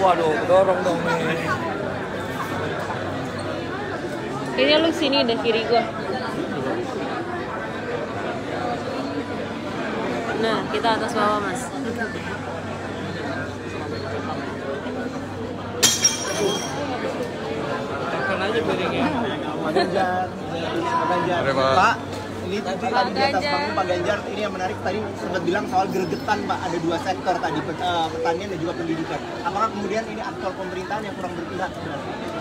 Waduh, dorong dong nih. Kayaknya lu sini deh, kiri gua. Nah, kita atas bawah, Mas. Tekan aja piringnya. Pak Ganjar. Pak, ini tadi di atas panggung Pak Ganjar, ini yang menarik tadi sempat bilang soal gregetan Pak, ada dua sektor tadi, pertanian dan juga pendidikan. Apakah kemudian ini aktor pemerintahan yang kurang berpihak?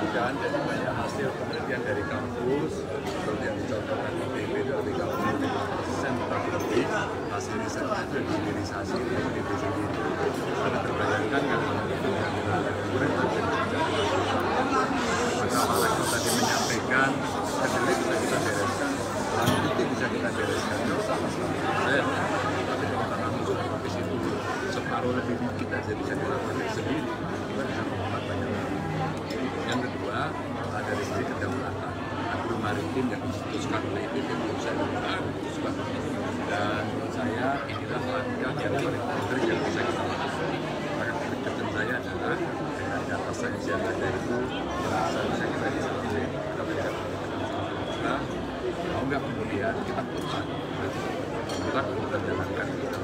Bukan, jadi banyak hasil penelitian dari kampus, seperti yang dicontohkan ITB itu lebih kampus 50% tetapi lebih hasil risetnya itu hilirisasi di desa itu. Karena terbayangkan kan kalau pemerintah maka Pak tadi menyampaikan kedelai bisa kita bereskan, lalu itu bisa kita bereskan sama-sama. Tapi kalau tanahmu sudah habis itu separuh lebih dikit aja bisa dilakukan sendiri, kita bisa menghemat banyak hal. Yang kedua, dari sisi kedaulatan agro-maritim yang diputuskan oleh IPB bisa diputuskan. Dan menurut saya inilah langkah yang paling konkret yang bisa kita lakukan. Maka kebijakan saya adalah dengan data sains yang ada itu bisa kita diselesaikan. Kita berikan kita mau nggak kemudian kita putar kemudian jalankan kita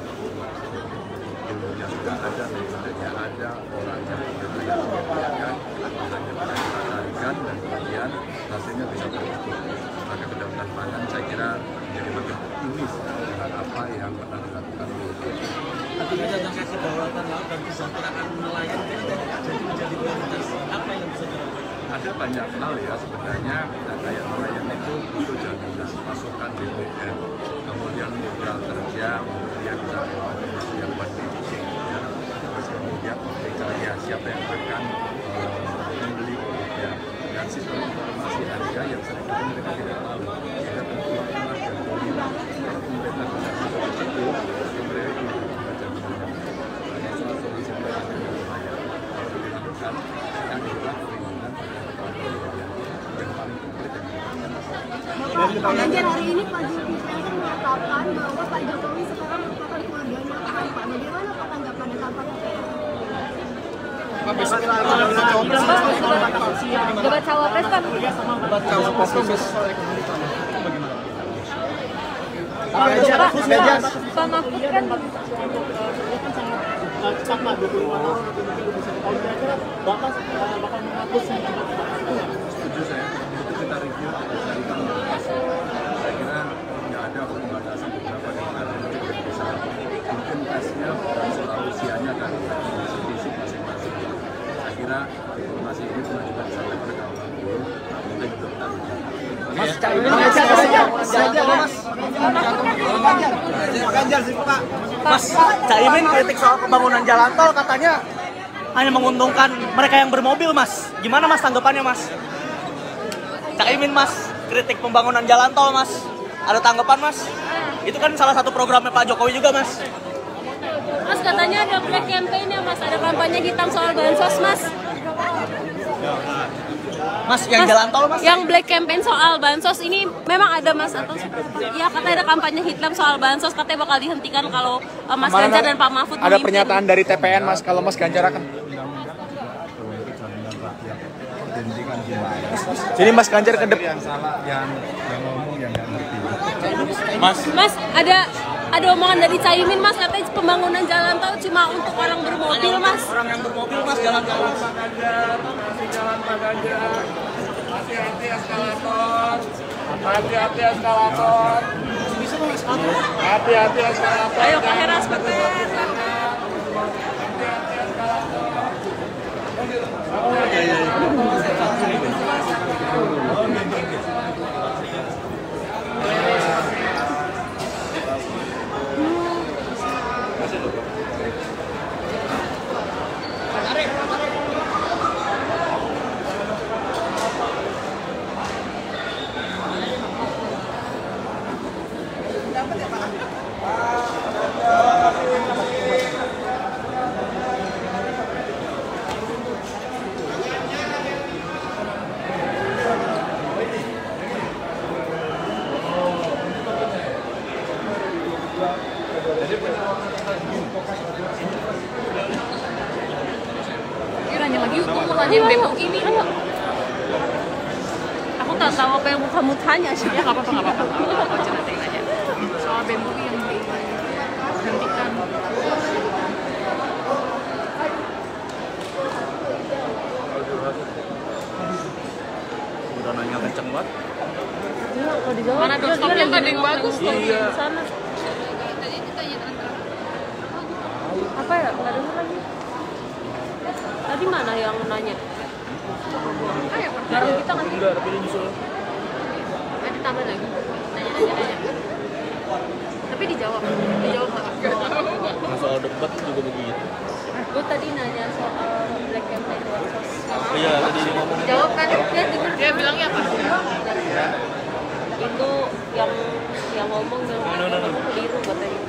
ilmunya sudah ada, metodenya ada, orangnya sudah ada, dan kemudian hasilnya bisa terukur. Maka kedaulatan pangan saya kira menjadi makin optimis dengan apa yang pernah dilakukan oleh Artinya tentang kedaulatan laut dan kesejahteraan nelayan jadi menjadi prioritas. Apa yang bisa dilakukan? Ada banyak hal ya sebenarnya, kayak nelayan itu butuh jaminan pasokan BBM, kemudian modal kerja, kemudian misalnya yang buat fishing, ya. Terus kemudian misalnya siapa yang akan membeli produknya, dan sistem informasi harga yang seringkali mereka tidak tahu, sehingga tentuan dan dominan. Kalau pemerintah bisa seperti itu, mereka tidak membaca jaminan. Ada soal solusi yang lumayan. Kalau dilakukan, akan adalah perlindungan yang paling konkret yang Pak Ganjar hari ini Pak Zulkifli mengatakan bahwa Pak Jokowi sekarang merupakan keluarganya Pak. Bagaimana Pak tanggapan dan Debat cawapres kan? Debat cawapres Pak Mahfud kan Cepat Pak, 25 tahun, kalau kira-kira Bapak bakal menghapus setuju saya, itu kita review, kita membahas. Saya kira nggak ada pembatasan beberapa negara yang bisa mungkin tesnya soal usianya dan kondisi fisik masing-masing. Saya kira informasi ini pernah juga disampaikan oleh kawan guru, mungkin itu kita Mas, Ganjar sih Pak. Mas, Caimin kritik soal pembangunan jalan tol katanya hanya menguntungkan mereka yang bermobil, Mas. Gimana Mas tanggapannya, Mas? Caimin, Mas, kritik pembangunan jalan tol, Mas. Ada tanggapan, Mas? Itu kan salah satu programnya Pak Jokowi juga, Mas. Mas katanya ada black campaign ya, Mas. Ada kampanye hitam soal bansos, Mas. Mas, yang jalan tol, Mas. Yang black campaign soal bansos ini memang ada, Mas, atau ya katanya ada kampanye hitam soal bansos, katanya bakal dihentikan kalau Mas Ganjar dan Pak Mahfud ada pernyataan dari TPN, Mas, kalau Mas Ganjar akan jadi Mas Ganjar ke depan yang salah, yang ngomong yang nggak ngerti. Mas, ada omongan dari Caimin, Mas, katanya pembangunan jalan tol cuma untuk orang bermobil, Mas. Orang yang bermobil, Mas, jalan tol. Pak Ganjar, hati-hati eskalator, hati-hati eskalator, hati-hati eskalator. Ayo Pak Heras, Pak. Yuk, aku mau nanya Bemo ini. Aku tak tahu apa yang kamu tanya sih. Ya nggak apa-apa. Aja nanti aja. Soal bambu yang dihentikan. Udah nanya kenceng banget. Mana doorstopnya tadi yang bagus tuh. Iya. Sana. Apa ya? Nggak dengar lagi. Tadi mana yang nanya? Bareng kita nggak sih? Enggak, tapi dia nyusul. Ditambah lagi. Nanya. Tapi dijawab nggak? Soal debat juga begitu. Gue tadi nanya soal black campaign versus. Iya, tadi dia ngomong. Jawab kan? Dia denger. Dia bilangnya apa? Itu yang ngomong keliru katanya.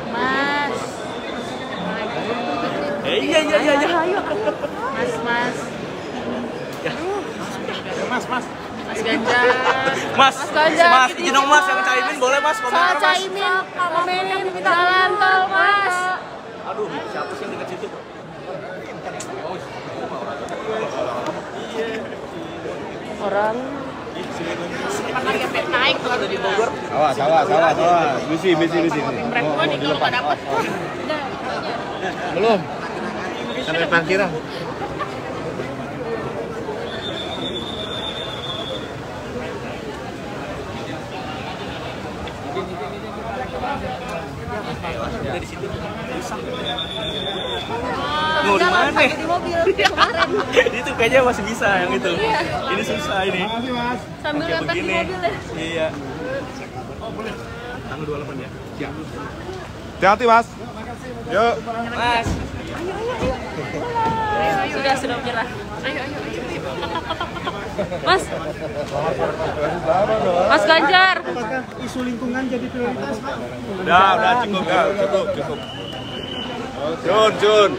Mas. Iya. Ayo. Mas. Ya. Mas Ganjar. Mas, Ganjar, Mas, izin dong Mas yang Caimin boleh Mas komentar Mas. Komenin jalan tol Mas. Aduh, siapa sih yang dekat situ? Orang Harga pet naik tuh ada di Bogor. Awas. Bisi. Mereka nih kalau nggak dapat. Belum. Sampai parkiran. Dari situ susah. Mau di mana? di mobil kemarin Itu kayaknya masih bisa yang itu. Ini susah ini. sambil Kayak nonton di begini. mobil deh. Iya. Tanggal 28 ya. Siap. Hati-hati Mas. Yuk. Mas. Sudah menyerah. Ayo. Mas Ganjar. Apakah isu lingkungan jadi prioritas, Pak? Udah cukup. Jun.